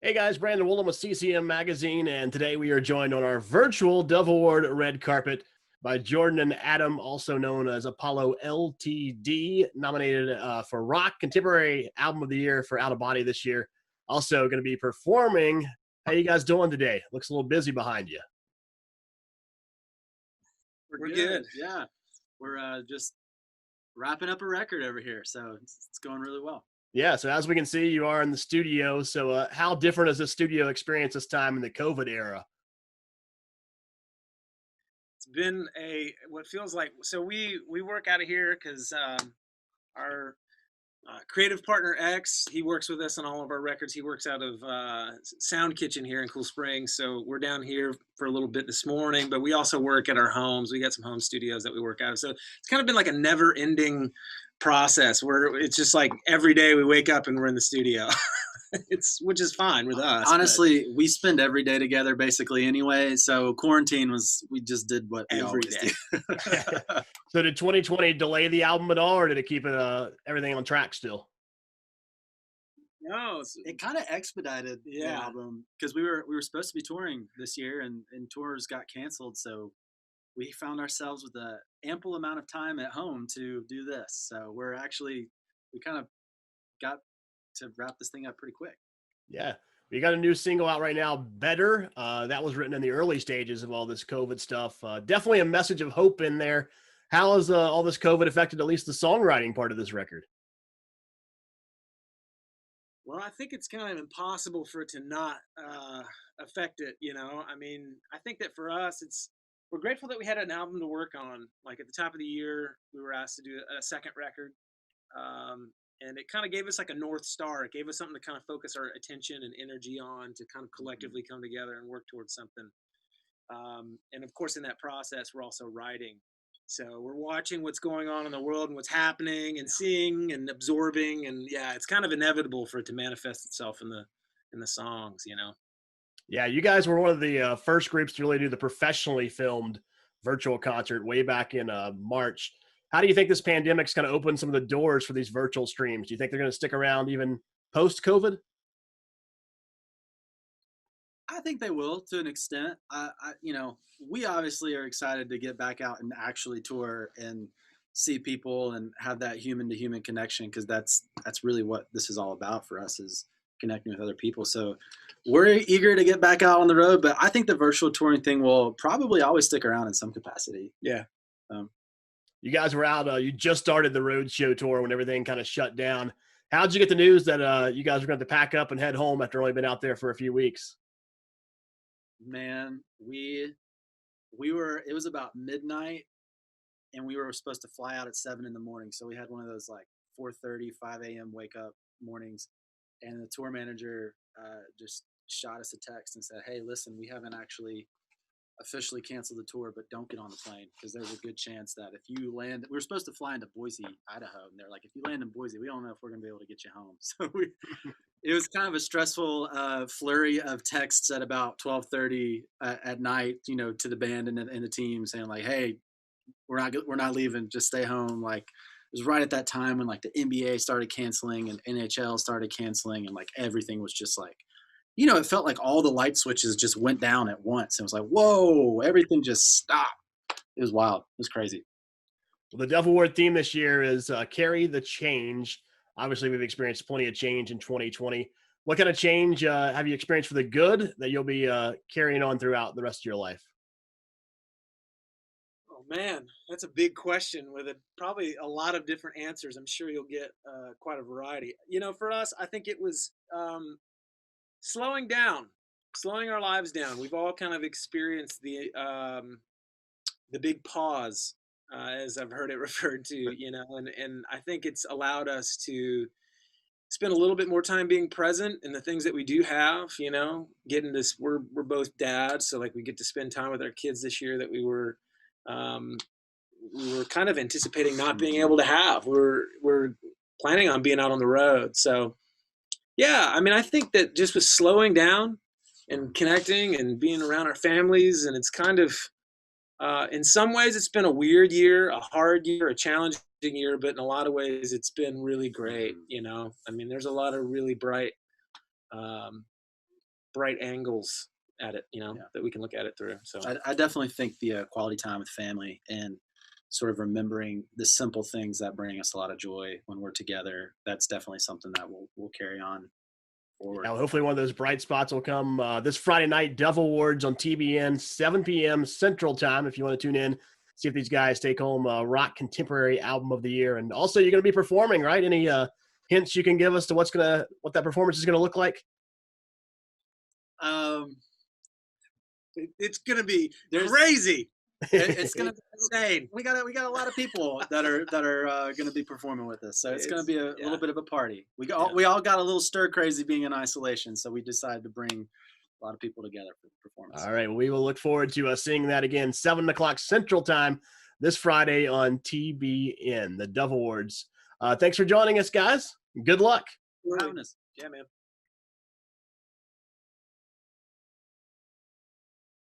Hey guys, Brandon Woolham with CCM Magazine, and today we are joined on our virtual Dove Award red carpet by Jordan and Adam, also known as Apollo LTD, nominated for Rock Contemporary Album of the Year for Out of Body this year. Also going to be performing. How you guys doing today? Looks a little busy behind you. We're good. Yeah, we're just wrapping up a record over here, so it's going really well. Yeah, so as we can see, you are in the studio. So how different is the studio experience this time in the COVID era? It's been a what feels like we work out of here because our creative partner X, he works with us on all of our records. He works out of Sound Kitchen here in Cool Springs, so we're down here for a little bit this morning. But we also work at our homes. We got some home studios that we work out of, so it's kind of been like a never-ending process where it's just like every day we wake up and we're in the studio. It's which is fine with us. Honestly, we spend every day together basically anyway. So quarantine was we just did what we Every always day. do. So did 2020 delay the album at all, or did it keep it everything on track still? No, It kind of expedited the yeah. album because we were supposed to be touring this year and tours got canceled. So we found ourselves with a ample amount of time at home to do this. So we kind of got to wrap this thing up pretty quick. Yeah. We got a new single out right now, Better. That was written in the early stages of all this COVID stuff. Definitely a message of hope in there. How has all this COVID affected at least the songwriting part of this record? Well, I think it's kind of impossible for it to not affect it. I mean, I think that for us, we're grateful that we had an album to work on. Like at the top of the year, we were asked to do a second record, and it kind of gave us like a north star. It gave us something to kind of focus our attention and energy on to kind of collectively come together and work towards something. And of course, in that process, we're also writing. So we're watching what's going on in the world and what's happening and seeing and absorbing. And yeah, it's kind of inevitable for it to manifest itself in the songs. Yeah, you guys were one of the first groups to really do the professionally filmed virtual concert way back in March. How do you think this pandemic's kind of opened some of the doors for these virtual streams? Do you think they're going to stick around even post COVID? I think they will to an extent. We obviously are excited to get back out and actually tour and see people and have that human to human connection because that's really what this is all about for us is connecting with other people. So we're eager to get back out on the road, but I think the virtual touring thing will probably always stick around in some capacity. Yeah. Um, You guys were out. You just started the road show tour when everything kind of shut down. How'd you get the news that you guys were going to pack up and head home after only been out there for a few weeks? Man, we were it was about midnight and we were supposed to fly out at 7 in the morning. So we had one of those like 4:30, 5 a.m. wake up mornings. And the tour manager just shot us a text and said, "Hey, listen, we haven't actually officially canceled the tour, but don't get on the plane because there's a good chance that if you land, we were supposed to fly into Boise, Idaho, and they're like, if you land in Boise, we don't know if we're gonna be able to get you home." So it was kind of a stressful flurry of texts at about 12:30 at night, to the band and the team saying like, "Hey, we're not leaving, just stay home." Like it was right at that time when like the NBA started canceling and NHL started canceling and like everything was just like, it felt like all the light switches just went down at once. It was like, whoa, everything just stopped. It was wild. It was crazy. Well, the Dove Award theme this year is carry the change. Obviously, we've experienced plenty of change in 2020. What kind of change have you experienced for the good that you'll be carrying on throughout the rest of your life? Oh man, that's a big question with probably a lot of different answers. I'm sure you'll get quite a variety. For us, I think it was slowing down, slowing our lives down. We've all kind of experienced the big pause, as I've heard it referred to, and I think it's allowed us to spend a little bit more time being present in the things that we do have. Getting this, we're both dads, so like we get to spend time with our kids this year that um, we were kind of anticipating not being able to have. We're planning on being out on the road, so yeah, I mean, I think that just with slowing down and connecting and being around our families, and it's kind of, in some ways, it's been a weird year, a hard year, a challenging year, but in a lot of ways, it's been really great. I mean, there's a lot of really bright um, bright angles at it, Yeah. that we can look at it through. So I definitely think the quality time with family and sort of remembering the simple things that bring us a lot of joy when we're together, that's definitely something that we'll carry on forward. Now, hopefully one of those bright spots will come this Friday night, Dove Awards on TBN, 7 p.m. Central Time. If you want to tune in, see if these guys take home Rock Contemporary Album of the Year. And also, you're going to be performing, right? Any hints you can give us to what that performance is going to look like? it's gonna be crazy. It's gonna be insane. We got a lot of people that are going to be performing with us, so it's going to be a little bit of a party. We all got a little stir crazy being in isolation, so we decided to bring a lot of people together for the performance. All right, well, we will look forward to seeing that again, 7 o'clock Central Time this Friday on TBN, the Dove Awards. Thanks for joining us, guys. Good luck. For having us. Yeah, man.